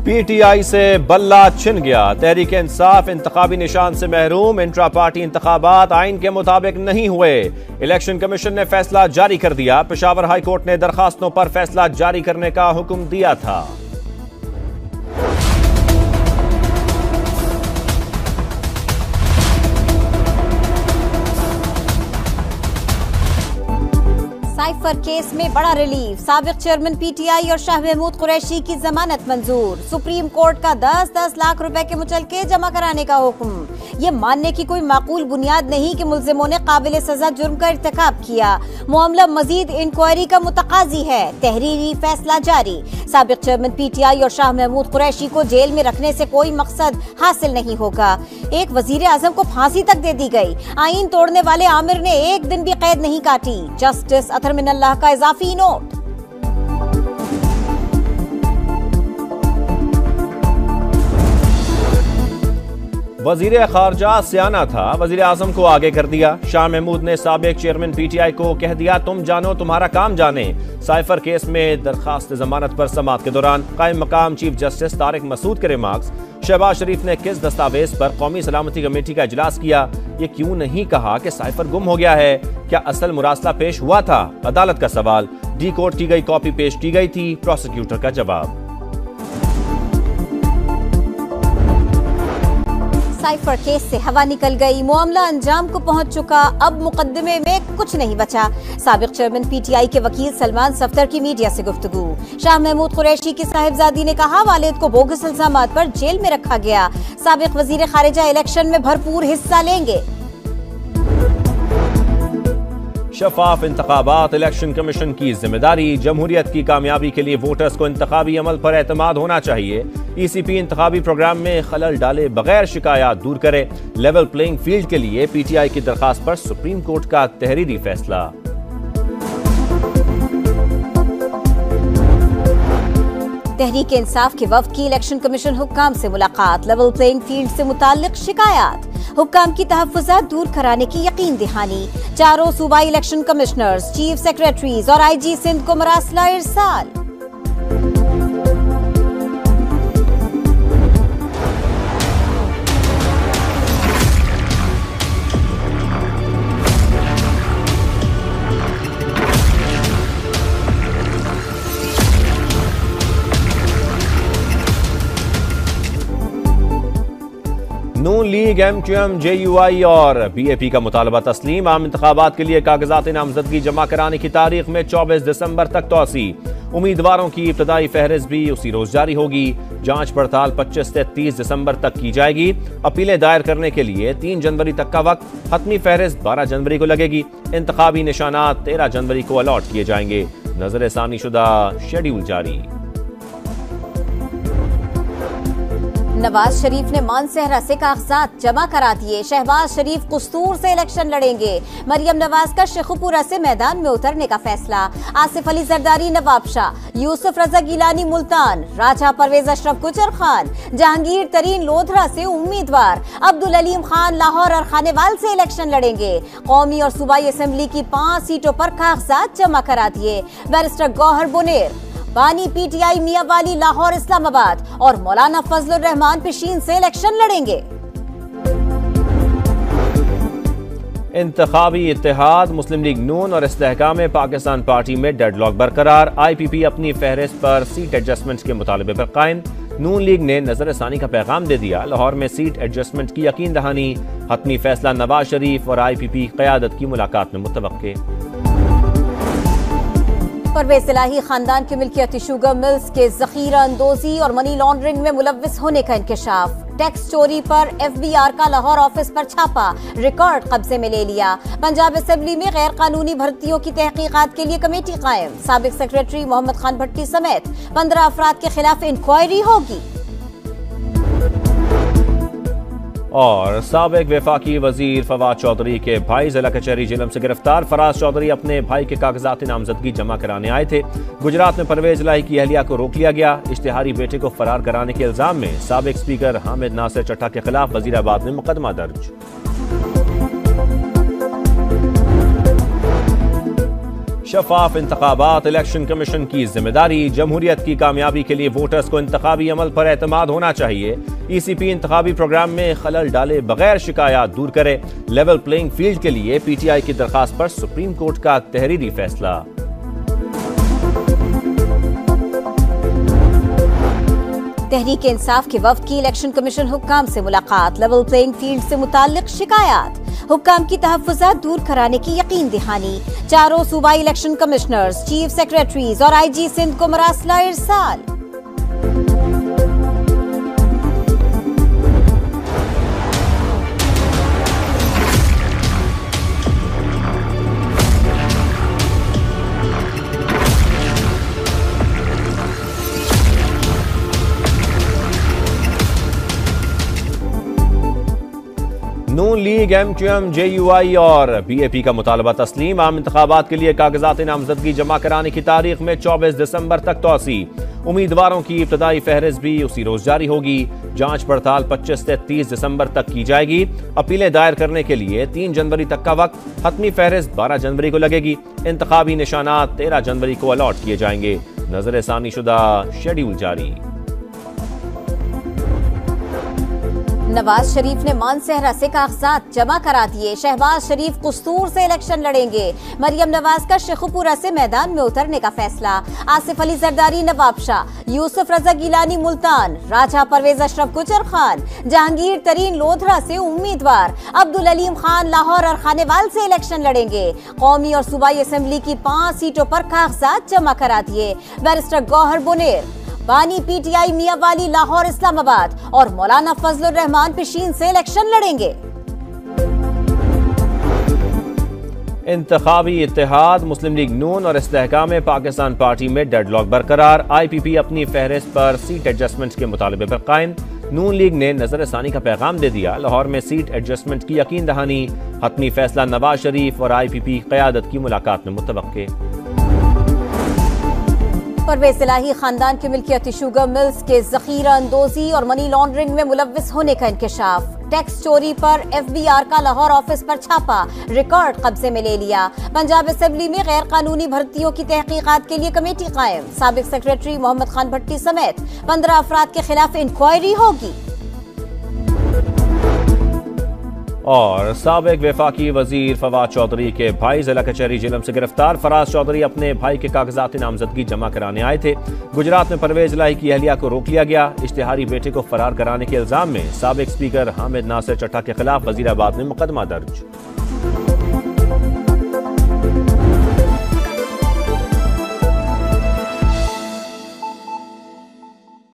PTI से बल्ला छिन गया। तहरीक इंसाफ इंतखाबी निशान से महरूम। इंट्रा पार्टी इंतखाबात आइन के मुताबिक नहीं हुए। इलेक्शन कमीशन ने फैसला जारी कर दिया। पेशावर हाई कोर्ट ने दरखास्तों पर फैसला जारी करने का हुक्म दिया था। साइफर केस में बड़ा रिलीफ। साबिक चेयरमैन PTI और शाह महमूद कुरैशी की जमानत मंजूर। सुप्रीम कोर्ट का 10-10 लाख रुपए के मुचलके जमा कराने का हुक्म। ये मानने की कोई माकूल बुनियाद नहीं कि मुल्जिमों ने काबिल सजा जुर्म का इर्तिकाब किया। मामला मजीद इंक्वायरी का मुतकाजी है। तहरीरी फैसला जारी। साबिक चेयरमैन PTI और शाह महमूद कुरैशी को जेल में रखने से कोई मकसद हासिल नहीं होगा। एक वजीर आजम को फांसी तक दे दी गई। आइन तोड़ने वाले आमिर ने एक दिन भी कैद नहीं काटी। जस्टिस अतर मिनल्लाह का इजाफी नोट। वजीर खारजा सियाना था, वजीर आजम को आगे कर दिया। शाह महमूद ने साबिक चेयरमैन PTI को कह दिया तुम जानो तुम्हारा काम जाने। साइफर केस में दरखास्त जमानत पर समाअत के दौरान कायम मकाम चीफ जस्टिस तारिक मसूद के रिमार्क्स। शहबाज शरीफ ने किस दस्तावेज पर कौमी सलामती कमेटी का इजलास किया? ये क्यों नहीं कहा कि साइफर गुम हो गया है? क्या असल मुरासला पेश हुआ था? अदालत का सवाल। डी कोड की गई कॉपी पेश की गई थी। प्रोसिक्यूटर का जवाब। साइफर केस से हवा निकल गई। मामला अंजाम को पहुंच चुका। अब मुकदमे में कुछ नहीं बचा। साबिक चेयरमैन PTI के वकील सलमान सफ्दर की मीडिया से गुफ्तगू। शाह महमूद कुरैशी की साहिबजादी ने कहा वालिद को बोगस इल्जामात पर जेल में रखा गया। साबिक वजीर खारिजा इलेक्शन में भरपूर हिस्सा लेंगे। शफाफ इंतखाबात इलेक्शन कमीशन की जिम्मेदारी। जमहूरियत की कामयाबी के लिए वोटर्स को इंतखाबी अमल पर एतमाद होना चाहिए। ECP इंतखाबी प्रोग्राम में खलल डाले बगैर शिकायत दूर करे। लेवल प्लेइंग फील्ड के लिए PTI की दरखास्त पर सुप्रीम कोर्ट का तहरीरी फैसला। तहरीक इंसाफ के वफ्द की इलेक्शन कमीशन हुक्काम से मुलाकात। लेवल प्लेइंग फील्ड से मुताल्लिक शिकायत। हुक्काम की तहफ्फुज़ात दूर कराने की यकीन दहानी। चारों सूबाई इलेक्शन कमिश्नर्स, चीफ सेक्रेटरीज और IG सिंध को मरासला इरसाल। नून लीग, MQM, JUI और BAP का मुतालबा तस्लीम। आम इंतखाबात के लिए कागजात नामजदगी जमा कराने की तारीख में 24 दिसंबर तक तोसी। उम्मीदवारों की इब्तदाई फहरिस्त भी उसी रोज जारी होगी। जांच पड़ताल 25 से 30 दिसंबर तक की जाएगी। अपीलें दायर करने के लिए 3 जनवरी तक का वक्त। हतमी फहरिस्त 12 जनवरी को लगेगी। इंतखाबी निशानात 13 जनवरी को अलॉट किए जाएंगे। नजर सानी शुदा शेड्यूल जारी। नवाज शरीफ ने मानसहरा से कागजात जमा करा दिए। शहबाज शरीफ कुस्तूर से इलेक्शन लड़ेंगे। मरियम नवाज का शेखुपुरा से मैदान में उतरने का फैसला। आसिफ अली जरदारी नवाबशाह, यूसुफ रजा गिलानी मुल्तान, राजा परवेज अशरफ गुजर खान, जहांगीर तरीन लोधरा से उम्मीदवार। अब्दुल अलीम खान लाहौर और खानेवाल से इलेक्शन लड़ेंगे। कौमी और सूबाई असेंबली की 5 सीटों पर कागजात जमा करा दिए। बैरिस्टर गौहर बुनेर, बानी PTI मियावाली लाहौर इस्लामाबाद और मौलाना फजलुर रहमान पिशीन से इलेक्शन लड़ेंगे। इंतखाबी इत्तेहाद, मुस्लिम लीग नून और इस्तेहकाम पाकिस्तान पार्टी में डेडलॉक बरकरार। IPP अपनी फहरिस्त पर सीट एडजस्टमेंट के मुतालबे पर कायम। नून लीग ने नजर सानी का पैगाम दे दिया। लाहौर में सीट एडजस्टमेंट की यकीन दहानी। हतमी फैसला नवाज शरीफ और IPP क़यादत की मुलाकात में मुतवक्के। परवेज इलाही खानदान के मिल्कियती शुगर मिल्स के जखीरा अंदोजी और मनी लॉन्ड्रिंग में मुलव्विस होने का इंकशाफ। टैक्स चोरी पर FBR का लाहौर ऑफिस पर छापा। रिकॉर्ड कब्जे में ले लिया। पंजाब असेंबली में गैर कानूनी भर्तियों की तहकीकात के लिए कमेटी कायम। साबिक सेक्रेटरी मोहम्मद खान भट्टी समेत 15 अफराद के खिलाफ इंक्वायरी होगी। और साबिक वफाकी वजीर फवाद चौधरी के भाई जिला कचहरी जेलम से गिरफ्तार। फराज चौधरी अपने भाई के कागजात नामजदगी जमा कराने आए थे। गुजरात में परवेज इलाही की अहलिया को रोक लिया गया। इश्तिहारी बेटे को फरार कराने के इल्जाम में साबिक स्पीकर हामिद नासिर चट्टा के खिलाफ वजीराबाद में मुकदमा दर्ज। शफाफ इंतखाबात इलेक्शन कमीशन की जिम्मेदारी। जमहूरियत की कामयाबी के लिए वोटर्स को इंतखाबी अमल पर एतमाद होना चाहिए। ECP इंतखाबी प्रोग्राम में खलल डाले बगैर शिकायत दूर करे। लेवल प्लेइंग फील्ड के लिए PTI की दरखास्त पर सुप्रीम कोर्ट का तहरीरी फैसला। तहरीक इंसाफ के वफ्द की इलेक्शन कमीशन हुक्काम से मुलाकात। लेवल प्लेइंग फील्ड से मुताल्लिक शिकायत, हुक्काम की तहफ्फुज़ात दूर कराने की यकीन दहानी। चारों सूबाई इलेक्शन कमिश्नर्स, चीफ सेक्रेटरीज और IG सिंध को मरासला इरसाल। नून लीग, MQM, JUI और BAP का मुतालबा तस्लीम। आम इंतखाबात के लिए कागजात नामजदगी जमा कराने की तारीख में 24 दिसंबर तक तोसी। उम्मीदवारों की इब्तदाई फहरिस्त भी उसी रोज जारी होगी। जांच पड़ताल 25 से 30 दिसंबर तक की जाएगी। अपीलें दायर करने के लिए 3 जनवरी तक का वक्त। हतमी फहरिस्त 12 जनवरी को लगेगी। इंतखाबी निशानात 13 जनवरी को अलॉट किए जाएंगे। नजर सानी शुदा शेड्यूल जारी। नवाज शरीफ ने मानसेहरा से कागजात जमा करा दिए। शहबाज शरीफ कुस्तूर से इलेक्शन लड़ेंगे। मरियम नवाज का शेखुपुरा से मैदान में उतरने का फैसला। आसिफ अली जरदारी नवाबशाह, यूसुफ रजा गिलानी मुल्तान, राजा परवेज अशरफ गुजर खान, जहांगीर तरीन लोधरा से उम्मीदवार। अब्दुल अलीम खान लाहौर और खानेवाल से इलेक्शन लड़ेंगे। कौमी और सूबाई असेंबली की 5 सीटों पर कागजात जमा करा दिए। बैरिस्टर गौहर बुनेर, बानी PTI मियावाली लाहौर इस्लामाबाद और मौलाना फजलुर रहमान पिशीन से इलेक्शन लड़ेंगे। इंतखाबी इत्तेहाद, मुस्लिम लीग नून और इस्तेहकाम पाकिस्तान पार्टी में डेडलॉक बरकरार। IPP अपनी फहरिस्त पर सीट एडजस्टमेंट के मुतालबे पर कायम। नून लीग ने नजर सानी का पैगाम दे दिया। लाहौर में सीट एडजस्टमेंट की यकीन दहानी। हतमी फैसला नवाज शरीफ और IPP क़यादत की मुलाकात में मुतवक्के। परवेज इलाही खानदान की मिल्कियती शुगर मिल्स के जखीरा अंदोजी और मनी लॉन्ड्रिंग में मुलव्विस होने का इंकशाफ। टैक्स चोरी पर FBR का लाहौर ऑफिस पर छापा, रिकॉर्ड कब्जे में ले लिया। पंजाब असेंबली में गैर कानूनी भर्तियों की तहकीकात के लिए कमेटी कायम। साबिक सेक्रेटरी मोहम्मद खान भट्टी समेत 15 अफराद के खिलाफ इंक्वायरी होगी। और साबिक वफाकी वजीर फवाद चौधरी के भाई जिला कचहरी जेलम से गिरफ्तार। फराज चौधरी अपने भाई के कागजात नामजदगी जमा कराने आए थे। गुजरात में परवेज इलाही की अहलिया को रोक लिया गया। इश्तिहारी बेटे को फरार कराने के इल्जाम में साबिक स्पीकर हामिद नासिर चट्टा के खिलाफ वजीराबाद में मुकदमा दर्ज।